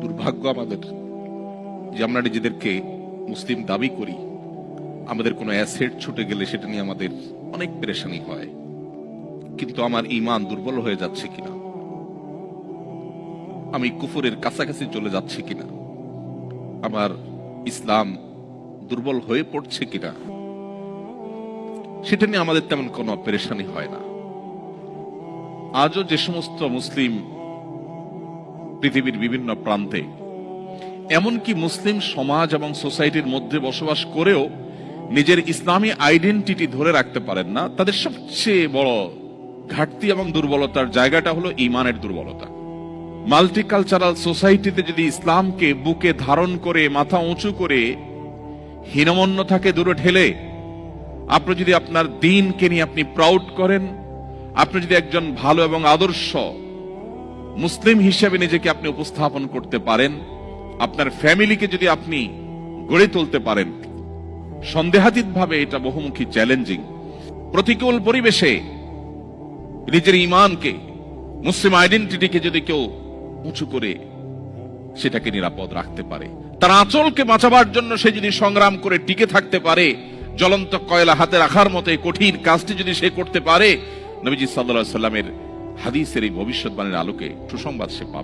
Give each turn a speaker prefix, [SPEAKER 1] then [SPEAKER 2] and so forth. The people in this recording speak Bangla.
[SPEAKER 1] দুর্ভাগ্য আমাদের যে আমরা নিজেদেরকে মুসলিম দাবি করি, আমাদের কোনো অ্যাসেট ছুটে গেলে সেটা নিয়ে আমাদের অনেক পেরেশানি হয়। কিন্তু আমার ঈমান দুর্বল হয়ে যাচ্ছে কিনা, আমি কুফরের কাছাকাছি চলে যাচ্ছি কিনা, আমার ইসলাম দুর্বল হয়ে পড়ছে কিনা, সেটা নিয়ে আমাদের তেমন কোনো পেরেশানি হয় না। আজও যে সমস্ত মুসলিম পৃথিবীর বিভিন্ন প্রান্তে, এমনকি মুসলিম সমাজ এবং সোসাইটির মধ্যে বসবাস করেও নিজের ইসলামী আইডেন্টিটি ধরে রাখতে পারেন না, তাদের সবচেয়ে বড় ঘাটতি এবং দুর্বলতার জায়গাটা হলো ঈমানের দুর্বলতা। মাল্টিকালচারাল সোসাইটিতে যদি ইসলামকে বুকে ধারণ করে মাথা উঁচু করে হীনমন্যতাকে দূরে ঠেলে আপনি যদি আপনার দ্বীনকে নিয়ে আপনি প্রাউড করেন, আপনি যদি একজন ভালো এবং আদর্শ মুসলিম হিসেবে নিজেকে আপনি উপস্থাপন করতে পারেন, আপনার ফ্যামিলিকে যদি আপনি গড়ে তুলতে পারেন, সন্দেহাতীত ভাবে এটা বহুমুখী চ্যালেঞ্জিং। প্রতিকূল পরিবেশে নিজের ঈমানকে, মুসলিম আইডেন্টিটিকে যদি কেউ উঁচু করে সেটাকে নিরাপদ রাখতে পারে, তার আঁচলকে বাঁচাবার জন্য সে যদি সংগ্রাম করে টিকে থাকতে পারে, জ্বলন্ত কয়লা হাতে রাখার মতো এই কঠিন কাজটি যদি সে করতে পারে, নবীজি সাল্লাল্লাহু আলাইহি ওয়াসাল্লামের হাদিসের এই ভবিষ্যৎবাণীর আলোকে সুসংবাদ সে পাবে।